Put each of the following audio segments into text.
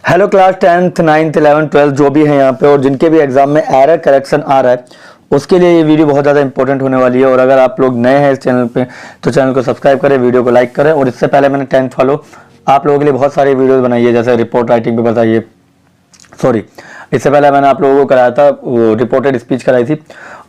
Hello class 10th 9th 11th 12th जो भी है यहाँ पे और जिनके भी एग्जाम में एरर करेक्शन आ रहा है उसके लिए ये वीडियो बहुत ज़्यादा इंपॉर्टेंट होने वाली है। और अगर आप लोग नए हैं इस चैनल पे तो चैनल को सब्सक्राइब करें, वीडियो को लाइक करें। और इससे पहले मैंने 10th वालों आप लोगों के लिए बहुत सारी वीडियोज़ बनाई है, जैसे रिपोर्ट राइटिंग पे बताइए, सॉरी इससे पहले मैंने आप लोगों को कराया था रिपोर्टेड स्पीच कराई थी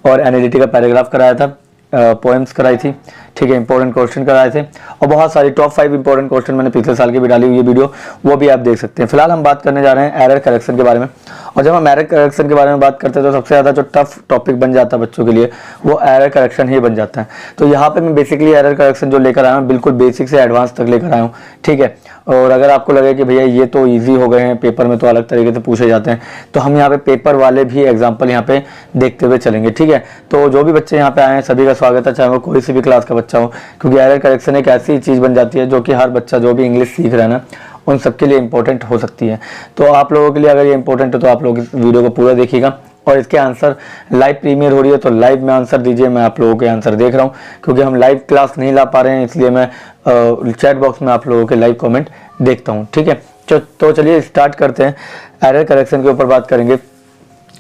और एनालिटिकल पैराग्राफ कराया था, पोएम्स कराई थी, ठीक है, इंपॉर्टेंट क्वेश्चन कराए थे और बहुत सारी टॉप 5 इंपॉर्टेंट क्वेश्चन मैंने पिछले साल की भी डाली हुई है वीडियो, वो भी आप देख सकते हैं। फिलहाल हम बात करने जा रहे हैं एरर करेक्शन के बारे में। और जब हम एरर करेक्शन के बारे में बात करते हैं तो सबसे ज़्यादा जो टफ टॉपिक बन जाता है बच्चों के लिए वो एरर करेक्शन ही बन जाता है। तो यहाँ पे मैं बेसिकली एरर करेक्शन जो लेकर आया हूँ बिल्कुल बेसिक से एडवांस तक लेकर आया हूँ, ठीक है। और अगर आपको लगे कि भैया ये तो ईजी हो गए हैं, पेपर में तो अलग तरीके से पूछे जाते हैं, तो हम यहाँ पे पेपर वाले भी एग्जाम्पल यहाँ पे देखते हुए चलेंगे, ठीक है। तो जो भी बच्चे यहाँ पे आए हैं सभी का स्वागत है, चाहे वो कोई सी भी क्लास का बच्चा हो, क्योंकि एरर करेक्शन एक ऐसी चीज़ बन जाती है जो कि हर बच्चा जो भी इंग्लिश सीख रहा है ना उन सबके लिए इंपॉर्टेंट हो सकती है। तो आप लोगों के लिए अगर ये इंपॉर्टेंट है तो आप लोग इस वीडियो को पूरा देखिएगा। और इसके आंसर लाइव प्रीमियर हो रही है तो लाइव में आंसर दीजिए, मैं आप लोगों के आंसर देख रहा हूँ, क्योंकि हम लाइव क्लास नहीं ला पा रहे हैं इसलिए मैं चैट बॉक्स में आप लोगों के लाइव कमेंट देखता हूँ, ठीक है। तो चलिए स्टार्ट करते हैं। एरर करेक्शन के ऊपर बात करेंगे।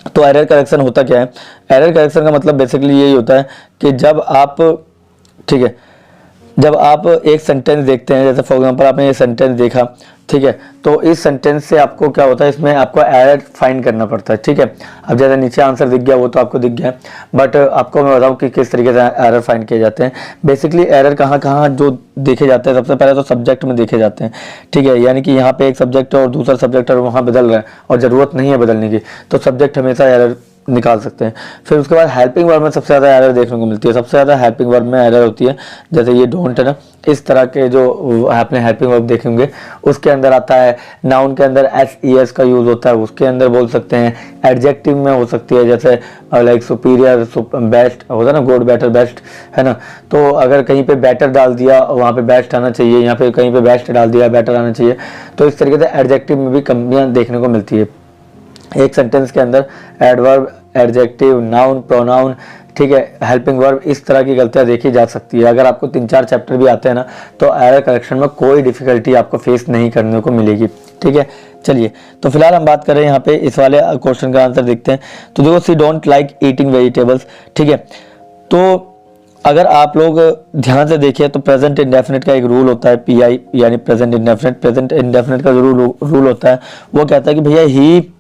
तो एरर करेक्शन होता क्या है? एरर करेक्शन का मतलब बेसिकली यही होता है कि जब आप, ठीक है, जब आप एक सेंटेंस देखते हैं, जैसे फॉर एग्जांपल आपने ये सेंटेंस देखा, ठीक है, तो इस सेंटेंस से आपको क्या होता है, इसमें आपको एरर फाइंड करना पड़ता है, ठीक है। अब जैसे नीचे आंसर दिख गया वो तो आपको दिख गया, बट आपको मैं बताऊं कि किस तरीके से एरर फाइंड किए जाते हैं। बेसिकली एरर कहाँ कहाँ जो देखे जाते हैं, सबसे पहले तो सब्जेक्ट में देखे जाते हैं, ठीक है। यानी कि यहाँ पे एक सब्जेक्ट और दूसरा सब्जेक्ट और वहाँ बदल रहा है और ज़रूरत नहीं है बदलने की, तो सब्जेक्ट हमेशा एरर निकाल सकते हैं। फिर उसके बाद हेल्पिंग वर्ब में सबसे ज़्यादा एरर देखने को मिलती है। सबसे ज़्यादा हेल्पिंग वर्ब में एरर होती है, जैसे ये डोंट है ना, इस तरह के जो आपने हेल्पिंग वर्ब देखे होंगे उसके अंदर आता है। नाउन के अंदर SES का यूज़ होता है, उसके अंदर बोल सकते हैं। एडजेक्टिव में हो सकती है, जैसे लाइक सुपीरियर, बेस्ट होता है ना, गुड, बेटर, बेस्ट, है ना। तो अगर कहीं पे बेटर डाल दिया वहाँ पे बेस्ट आना चाहिए, यहाँ पे कहीं पे बेस्ट डाल दिया बेटर आना चाहिए। तो इस तरीके से एडजेक्टिव में भी कमियाँ देखने को मिलती है एक सेंटेंस के अंदर। एडवर्ब, एडजेक्टिव, नाउन, प्रोनाउन, ठीक है, हेल्पिंग वर्ब, इस तरह की गलतियां देखी जा सकती है। अगर आपको 3-4 चैप्टर भी आते हैं ना तो एरर करेक्शन में कोई डिफिकल्टी आपको फेस नहीं करने को मिलेगी, ठीक है। चलिए तो फिलहाल हम बात करें यहाँ पे इस वाले क्वेश्चन का आंसर देखते हैं। तो देखो, सी डोंट लाइक ईटिंग वेजिटेबल्स, ठीक है। तो अगर आप लोग ध्यान से देखिए तो प्रेजेंट इंडेफिनिट का एक रूल होता है, PI यानी प्रेजेंट इंडेफिनिट। प्रेजेंट इंडेफिनिट का जो रूल होता है वो कहता है कि भैया ही,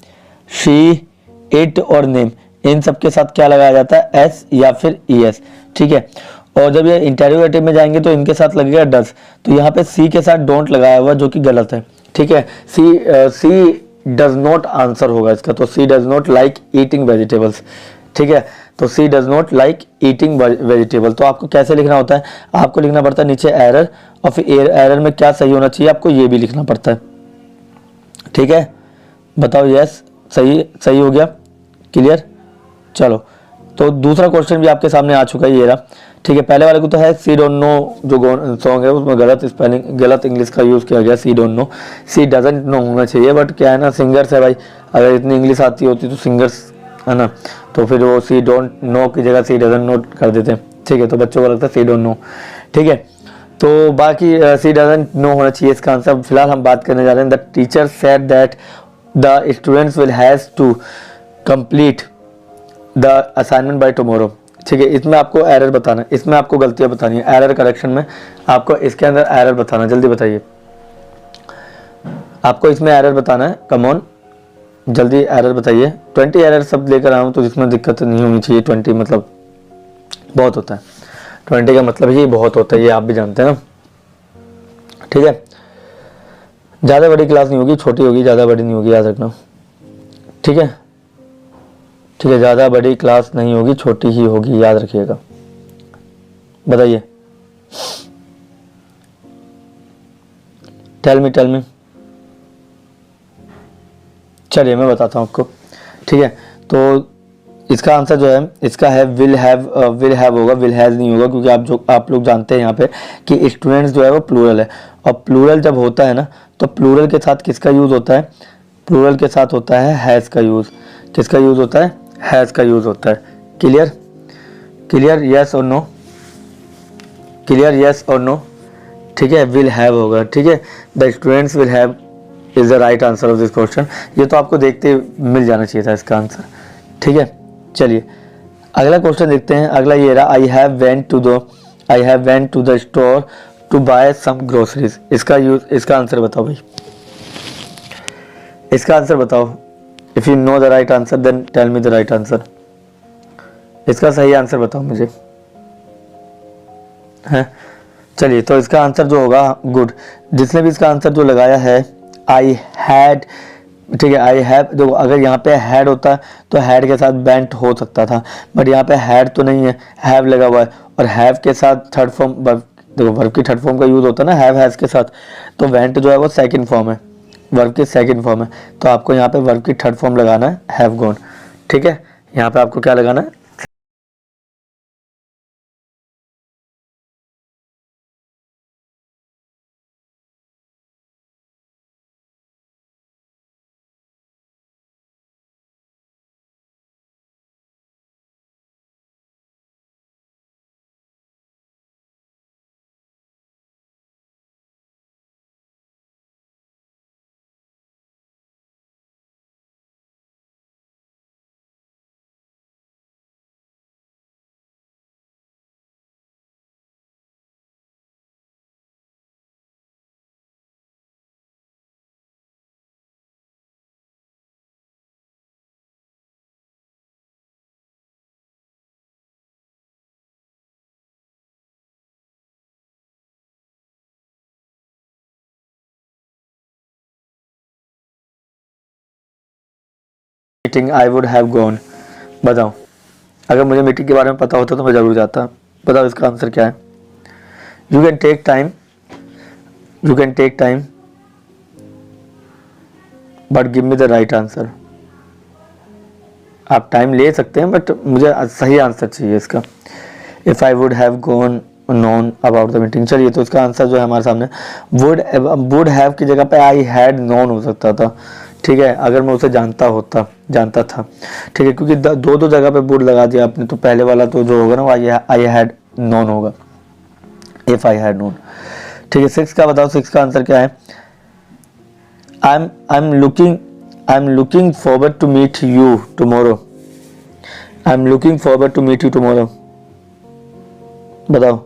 शी, इट और नेम, इन सब के साथ क्या लगाया जाता है, एस या फिर ES, ठीक है। और जब ये इंटेरोगेटिव में जाएंगे तो इनके साथ लगेगा डज। तो यहाँ पे सी के साथ डोंट लगाया हुआ जो कि गलत है, ठीक है। सी डज नॉट आंसर होगा इसका। तो she does not like eating vegetables, ठीक है। तो she does not like eating vegetable. तो आपको कैसे लिखना होता है, आपको लिखना पड़ता है नीचे एरर और फिर एरर में क्या सही होना चाहिए आपको ये भी लिखना पड़ता है, ठीक है। बताओ, यस, सही हो गया, क्लियर। चलो तो दूसरा क्वेश्चन भी आपके सामने आ चुका है, ये रहा, ठीक है। पहले वाले को तो है सी डोंट नो जो सॉन्ग है उसमें गलत स्पेलिंग, गलत इंग्लिश का यूज़ किया गया, she don't know, she doesn't know होना चाहिए। बट क्या है ना, सिंगर्स है भाई, अगर इतनी इंग्लिश आती होती तो सिंगर्स है ना, तो फिर वो सी डोंट नो की जगह सी डजंट नो कर देते हैं, ठीक है। तो बच्चों को लगता है सी डोंट नो, ठीक है। तो बाकी सी डजंट नो होना चाहिए इसका आंसर। फिलहाल हम बात करने जा रहे हैं the teacher said that the students will has to complete the assignment by tomorrow, ठीक है। इसमें आपको एरर बताना है, इसमें आपको गलतियां बतानी है एरर करेक्शन में। आपको इसके अंदर एरर बताना, जल्दी बताइए, आपको इसमें एरर बताना है, कम ऑन जल्दी एरर बताइए। 20 एरर सब लेकर आऊँ तो जिसमें दिक्कत नहीं होनी चाहिए। 20 मतलब बहुत होता है, 20 का मतलब ही बहुत होता है, ये आप भी जानते हैं ना, ठीक है। ज़्यादा बड़ी क्लास नहीं होगी, छोटी होगी, ज़्यादा बड़ी नहीं होगी, याद रखना, ठीक है, ठीक है। ज़्यादा बड़ी क्लास नहीं होगी, छोटी ही होगी, याद रखिएगा। बताइए, टेल मी। चलिए मैं बताता हूँ आपको, ठीक है। तो इसका आंसर जो है इसका है विल हैव होगा, विल हैज़ नहीं होगा, क्योंकि आप लोग जानते हैं यहाँ पे कि स्टूडेंट्स जो है वो प्लूरल है। और प्लूरल जब होता है ना तो प्लूरल के साथ किसका यूज़ होता है, प्लूरल के साथ होता है हैज़ का यूज़। किसका यूज़ होता है, हैज़ का यूज़ होता है। क्लियर, यस और नो, क्लियर, यस और नो, ठीक है। विल हैव होगा, ठीक है। The students will have is the right answer of this question. ये तो आपको देखते मिल जाना चाहिए था इसका आंसर, ठीक है। चलिए अगला क्वेश्चन देखते हैं। अगला ये रहा, I have went to the store to buy some groceries. इसका आंसर बताओ भाई, इसका आंसर बताओ। If you know the right answer then tell me the right answer. इसका सही आंसर बताओ मुझे, है। चलिए तो इसका आंसर जो होगा, गुड, जिसने भी इसका आंसर जो लगाया है आई हैड, ठीक है, आई हैव। देखो अगर यहाँ पे हैड होता तो हैड के साथ वेंट हो सकता था, बट यहाँ पे हैड तो नहीं है, हैव लगा हुआ है। और हैव के साथ थर्ड फॉर्म, देखो वर्ब की थर्ड फॉर्म का यूज होता है ना हैव हैज के साथ, तो वेंट जो है वो सेकंड फॉर्म है, वर्ब की सेकंड फॉर्म है। तो आपको यहाँ पे वर्ब की थर्ड फॉर्म लगाना है हैव गॉन, ठीक है। यहाँ पे आपको क्या लगाना है, meeting I would have gone. बताओ, अगर मुझे मीटिंग के बारे में पता होता तो मैं जरूर जाता। बताओ इसका आंसर क्या है। You can take time but give me the right answer. आप टाइम ले सकते हैं बट मुझे सही आंसर चाहिए इसका। If I would have gone known about the meeting. चलिए तो इसका आंसर जो है हमारे सामने वुड हैव की जगह पे आई हैड नोन हो सकता था, ठीक है, अगर मैं उसे जानता था, ठीक है, क्योंकि दो जगह पे वुड लगा दिया आपने, तो पहले वाला तो जो होगा ना वो आई हैड नोन होगा, इफ आई हैड नोन, ठीक है। 6 का बताओ, 6 का आंसर क्या है। I am looking forward to meet you tomorrow. I am looking forward to meet you tomorrow. बताओ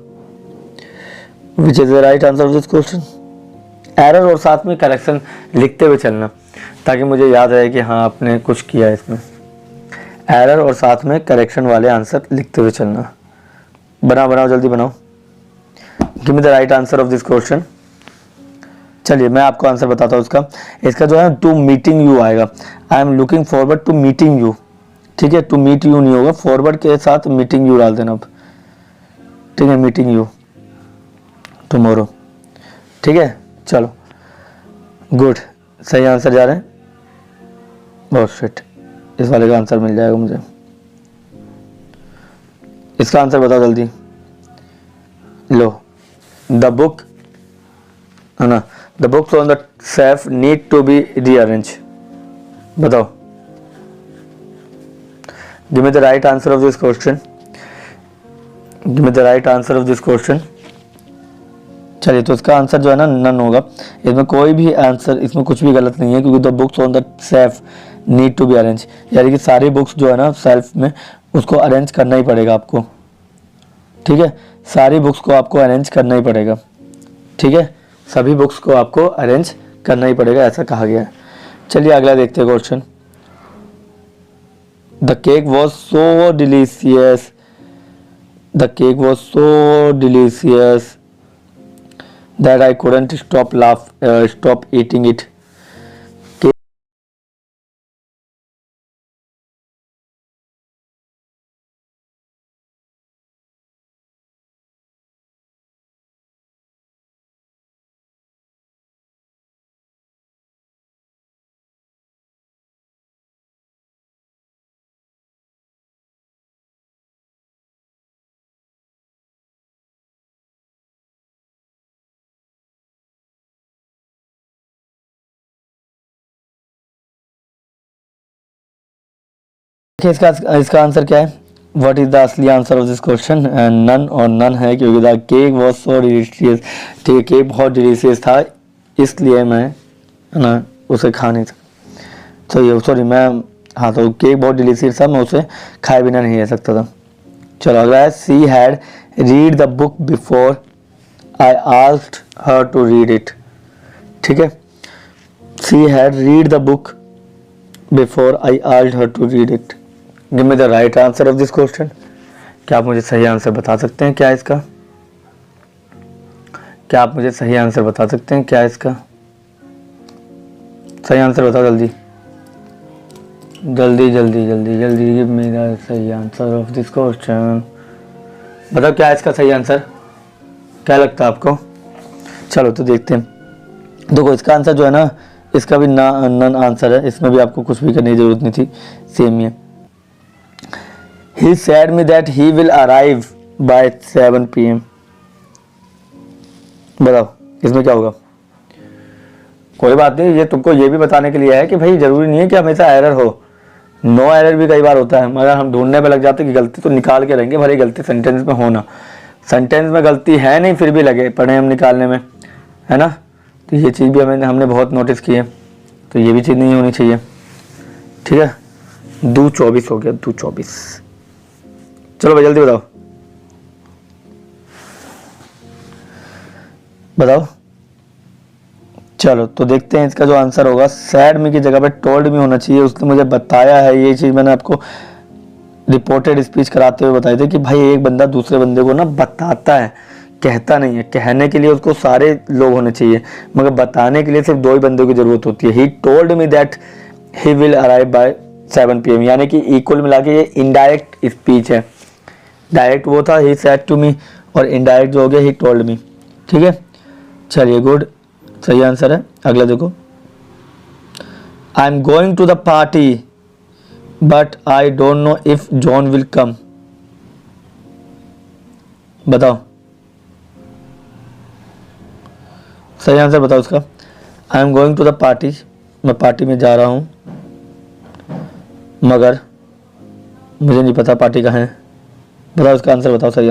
which is the right answer of this question. Error और साथ में करेक्शन लिखते हुए चलना, ताकि मुझे याद रहे कि हाँ आपने कुछ किया है इसमें। एरर और साथ में करेक्शन वाले आंसर लिखते हुए चलना। बनाओ जल्दी बनाओ। Give me the right answer of this question. चलिए मैं आपको आंसर बताता हूँ इसका जो है टू मीटिंग यू आएगा। I am looking forward to meeting you, ठीक है, टू मीट यू नहीं होगा, फॉरवर्ड के साथ मीटिंग यू डाल देना अब, ठीक है, मीटिंग यू टुमारो, ठीक है। चलो गुड, सही आंसर जा रहे हैं, बहुत शिट, इस वाले का आंसर मिल जाएगा मुझे। इसका आंसर बताओ जल्दी। लो, द बुक है ना, the books on the shelf need to be rearrange. बताओ, give me the right answer of this question. Give me the right answer of this question. चलिए तो इसका आंसर जो है ना नन होगा। इसमें कोई भी आंसर, इसमें कुछ भी गलत नहीं है, क्योंकि the books on the shelf need to be arrange, यानी कि सारी बुक्स जो है ना शेल्फ में उसको अरेंज करना ही पड़ेगा आपको, ठीक है, सारी बुक्स को आपको अरेंज करना ही पड़ेगा, ठीक है, सभी बुक्स को आपको अरेंज करना ही पड़ेगा, ऐसा कहा गया है। चलिए अगला देखते हैं question. The cake was so delicious, the cake was so delicious that I couldn't stop eating it. इसका आंसर क्या है। व्हाट इज द असली answer of this question. None और नन है, क्योंकि the cake was so delicious, ठीक है, cake बहुत डिलीशियस था, इसलिए मैं है ना उसे खा नहीं सकता। तो ये सॉरी मैं, हाँ तो केक बहुत डिलीशियस था, मैं उसे खाए बिना नहीं रह सकता था। चलो अगला है, she had read the book before I asked her to read it. ठीक है, she had read the book before I asked her to read it. Give me the right answer of this question. क्या आप मुझे सही answer बता सकते हैं क्या इसका? क्या आप मुझे सही आंसर बता सकते हैं क्या इसका? सही आंसर बताओ जल्दी जल्दी जल्दी जल्दी जल्दी। गिव मी द सही आंसर ऑफ दिस क्वेश्चन। बताओ क्या है इसका सही आंसर, क्या लगता है आपको? चलो तो देखते हैं। देखो इसका आंसर जो है ना, इसका भी नन आंसर है, इसमें भी आपको कुछ भी करने की जरूरत नहीं थी, सेम ही है। He said me that he will arrive by 7 PM। बताओ इसमें क्या होगा? कोई बात नहीं, ये तुमको ये भी बताने के लिए है कि भाई जरूरी नहीं है कि हमेशा एरर हो, नो एरर भी कई बार होता है, मगर हम ढूंढने पे लग जाते कि गलती तो निकाल के रहेंगे, भले गलती सेंटेंस में होना, सेंटेंस में गलती है नहीं फिर भी लगे पढ़े हम निकालने में, है ना। तो ये चीज़ भी हमने बहुत नोटिस की है, तो ये भी चीज़ नहीं होनी चाहिए। ठीक है, 2:24 हो गया, 2:24। चलो भाई जल्दी बताओ बताओ। चलो तो देखते हैं इसका जो आंसर होगा, सैड मी की जगह पे टोल्ड मी होना चाहिए, उसने मुझे बताया है। ये चीज़ मैंने आपको रिपोर्टेड स्पीच कराते हुए बताई थी कि भाई एक बंदा दूसरे बंदे को ना बताता है, कहता नहीं है। कहने के लिए उसको सारे लोग होने चाहिए, मगर बताने के लिए सिर्फ 2 ही बंदों की जरूरत होती है। He told me that he will arrive by 7 PM, यानी कि इक्वल मिला के ये इनडायरेक्ट स्पीच है। डायरेक्ट वो था ही सेड टू मी, और इनडायरेक्ट जो हो गया ही टोल्ड मी। ठीक है, चलिए गुड, सही आंसर है। अगला देखो, I am going to the party but I don't know if John will come. बताओ सही आंसर बताओ उसका। I am going to the party, मैं पार्टी में जा रहा हूं, मगर मुझे नहीं पता पार्टी कहाँ है। बताओ उसका आंसर बताओ सही।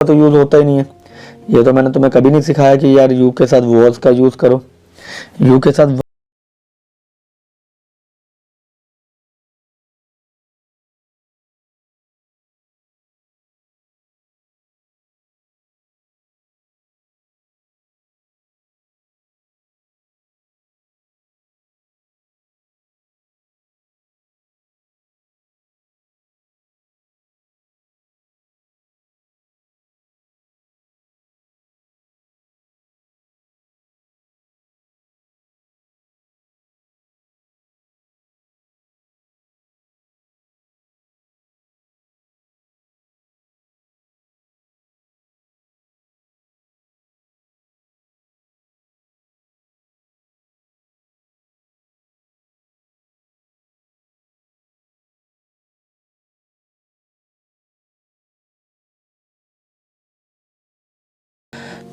तो यूज होता ही नहीं है, ये तो मैंने तुम्हें कभी नहीं सिखाया कि यार यू के साथ वॉज का यूज करो। यू के साथ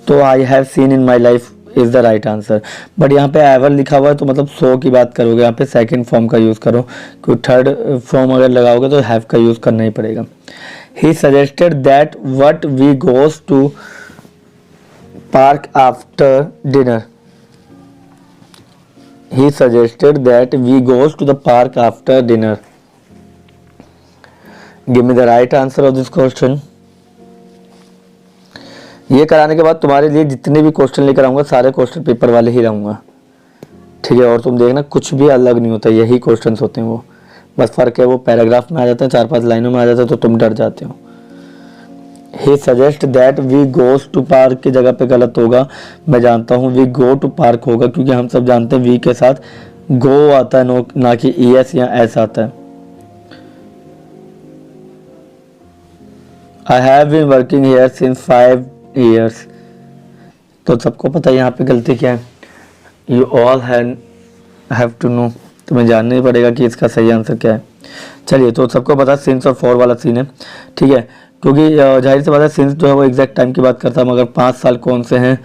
तो I have seen in my life is the right answer. But यहाँ पे एवर लिखा हुआ है तो मतलब सो की बात करोगे, यहाँ पे सेकंड फॉर्म का यूज़ करो, क्योंकि थर्ड फॉर्म अगर लगाओगे तो हैव का यूज़ करना ही पड़ेगा। He suggested that what we goes to park after dinner. He suggested that we goes to the park after dinner. Give me the right answer of this question. ये कराने के बाद तुम्हारे लिए जितने भी क्वेश्चन लेकर आऊँगा सारे क्वेश्चन पेपर वाले ही रहूँगा, ठीक है. और तुम देखना कुछ भी अलग नहीं होता, यही क्वेश्चन होते हैं वो. बस फ़र्क है वो पैराग्राफ में आ जाते हैं, 4-5 लाइनों में आ जाते हैं, तो तुम डर जाते हो. He suggest that we goes to park की जगह पे गलत होगा. मैं जानता हूँ वी गो टू पार्क होगा, क्योंकि हम सब जानते हैं वी के साथ गो आता है, ना कि ES या S आता है. I have been working here since 5 years. तो सबको पता है यहाँ पे गलती क्या है. You all have to know. तुम्हें जानना ही पड़ेगा कि इसका सही आंसर क्या है. चलिए, तो सबको पता सिंस और फॉर वाला सीन है, ठीक है. क्योंकि जाहिर सी बात है सिंस जो है वो एग्जैक्ट टाइम की बात करता है, मगर 5 साल कौन से हैं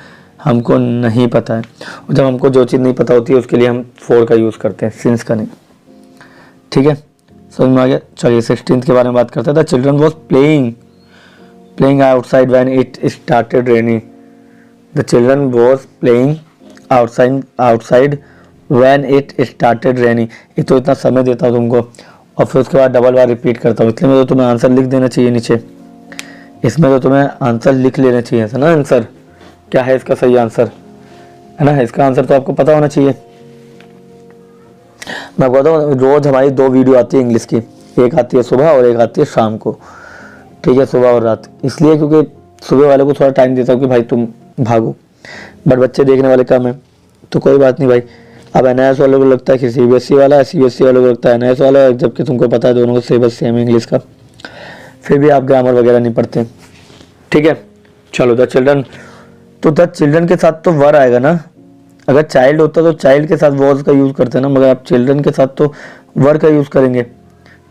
हमको नहीं पता है. और जब हमको जो चीज़ नहीं पता होती है उसके लिए हम फॉर का यूज़ करते हैं, सिंस का नहीं, ठीक है. समझ में आ गया. चलिए 16th के बारे में बात करते हैं. The children was playing outside when it started raining. The children was playing outside when it started raining. ये तो इतना समय देता हूँ तुमको और फिर उसके बाद डबल बार रिपीट करता हूँ, इसलिए मैं तो तुम्हें आंसर लिख देना चाहिए नीचे. इसमें तो तुम्हें आंसर लिख लेना चाहिए था ना. आंसर क्या है इसका सही आंसर, है ना. इसका आंसर तो आपको पता होना चाहिए. मैं कहता हूँ रोज़ हमारी 2 वीडियो आती है इंग्लिश की, एक आती है सुबह और एक आती है शाम को, ठीक है, सुबह और रात. इसलिए क्योंकि सुबह वाले को थोड़ा टाइम देता हूँ कि भाई तुम भागो, बट बच्चे देखने वाले कम है, तो कोई बात नहीं भाई. अब NIS वालों को लगता है कि CBSE वाला है, CBSE वालों को लगता है NIS वाला है, जबकि तुमको पता है दोनों का सिलेबस सेम है इंग्लिश का, फिर भी आप ग्रामर वगैरह नहीं पढ़ते, ठीक है. चलो द चिल्ड्रन, तो द चिल्ड्रन के साथ तो वर आएगा ना. अगर चाइल्ड होता तो चाइल्ड के साथ वॉज का यूज़ करते ना, मगर आप चिल्ड्रन के साथ तो वर का यूज़ करेंगे.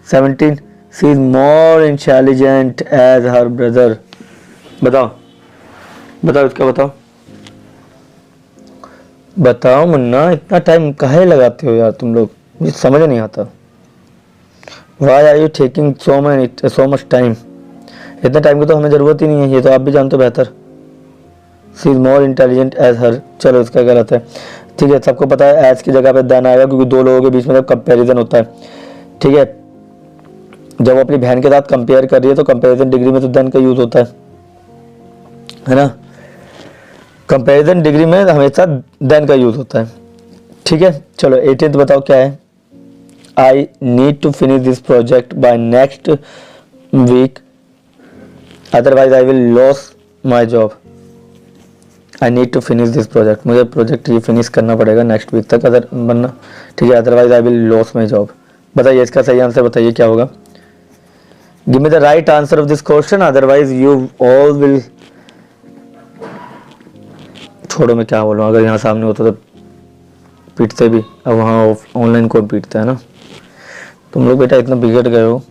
17 She is more intelligent as her brother. बताओ इसका बताओ मुन्ना, इतना टाइम काहे लगाते हो यार तुम लोग, मुझे समझ नहीं आता. Why are you taking so much time? इतना टाइम की तो हमें ज़रूरत ही नहीं है, ये तो आप भी जानते हो बेहतर. She is more intelligent as her. चलो इसका गलत है, ठीक है. सबको पता है एज की जगह पे देन आएगा, क्योंकि 2 लोगों के बीच में जब कंपेरिजन होता है, ठीक है. जब वो अपनी बहन के साथ कंपेयर कर रही है तो कंपैरिजन डिग्री में तो देन का यूज़ होता है ना. कंपैरिजन डिग्री में हमेशा देन का यूज़ होता है, ठीक है. चलो 18th बताओ क्या है. I need to finish this project by next week, otherwise I will lose my job. I need to finish this project, मुझे प्रोजेक्ट ये फिनिश करना पड़ेगा नेक्स्ट वीक तक, अदर बनना, ठीक है. Otherwise I will lose my job. बताइए इसका सही आंसर बताइए क्या होगा. Give me the right answer of this question, otherwise you all will. छोड़ो मैं क्या बोलूँ, अगर यहाँ सामने होता तो पीटते भी, अब वहाँ ऑनलाइन कौन पीटता है ना. तुम लोग बेटा इतना बिगड़ गए हो,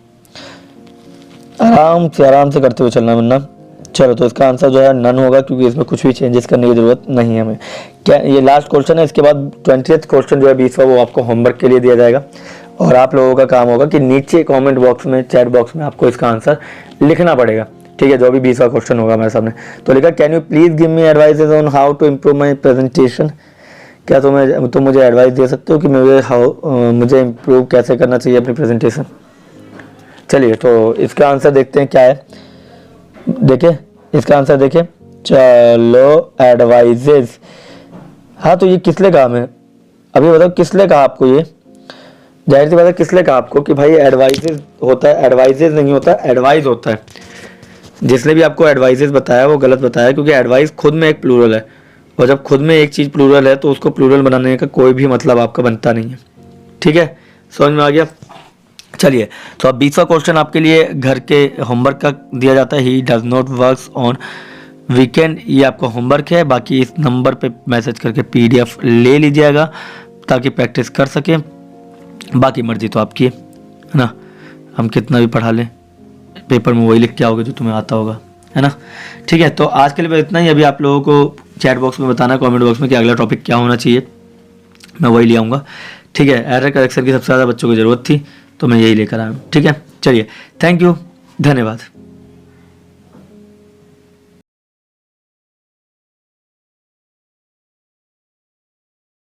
आराम से करते हुए चलना वरना. चलो तो इसका आंसर जो है नन होगा, क्योंकि इसमें कुछ भी चेंजेस करने की ज़रूरत नहीं है हमें. क्या ये लास्ट क्वेश्चन है, इसके बाद 20th क्वेश्चन जो है 20वां वो आपको होमवर्क के लिए दिया जाएगा, और आप लोगों का काम होगा कि नीचे कमेंट बॉक्स में, चैट बॉक्स में आपको इसका आंसर लिखना पड़ेगा, ठीक है. जो भी 20वां क्वेश्चन होगा मेरे सामने, तो लिखा can you please give me advices on how to improve my presentation. क्या तुम मुझे एडवाइस दे सकते हो कि मुझे इम्प्रूव कैसे करना चाहिए अपनी प्रेजेंटेशन. चलिए तो इसका आंसर देखते हैं क्या है. देखिए इसका आंसर देखिए. चलो एडवाइजेस, हाँ तो ये किस लिए कहा मैं, अभी बताओ किस लिए कहा आपको. ये जाहिर सी बात है किस लिए कहा आपको कि भाई एडवाइजेस होता है, एडवाइजेस नहीं होता, एडवाइस होता है. जिसने भी आपको एडवाइजेस बताया वो गलत बताया, क्योंकि एडवाइस खुद में एक प्लूरल है, और जब खुद में एक चीज़ प्लूरल है तो उसको प्लूरल बनाने का कोई भी मतलब आपका बनता नहीं है, ठीक है. समझ में आ गया. चलिए तो अब 20वां क्वेश्चन आपके लिए घर के होमवर्क का दिया जाता है. He does not work on weekend, ये आपका होमवर्क है. बाकी इस नंबर पे मैसेज करके PDF ले लीजिएगा ताकि प्रैक्टिस कर सकें. बाकी मर्जी तो आपकी है ना, हम कितना भी पढ़ा लें पेपर में वही लिख के आओगे जो तुम्हें आता होगा, है ना. ठीक है, तो आज के लिए इतना ही. अभी आप लोगों को चैट बॉक्स में बताना, कमेंट बॉक्स में कि अगला टॉपिक क्या होना चाहिए, मैं वही ले आऊँगा. ठीक है, एरर करेक्शन की सबसे ज़्यादा बच्चों को ज़रूरत थी तो मैं यही लेकर आया हूँ. ठीक है, चलिए, थैंक यू, धन्यवाद.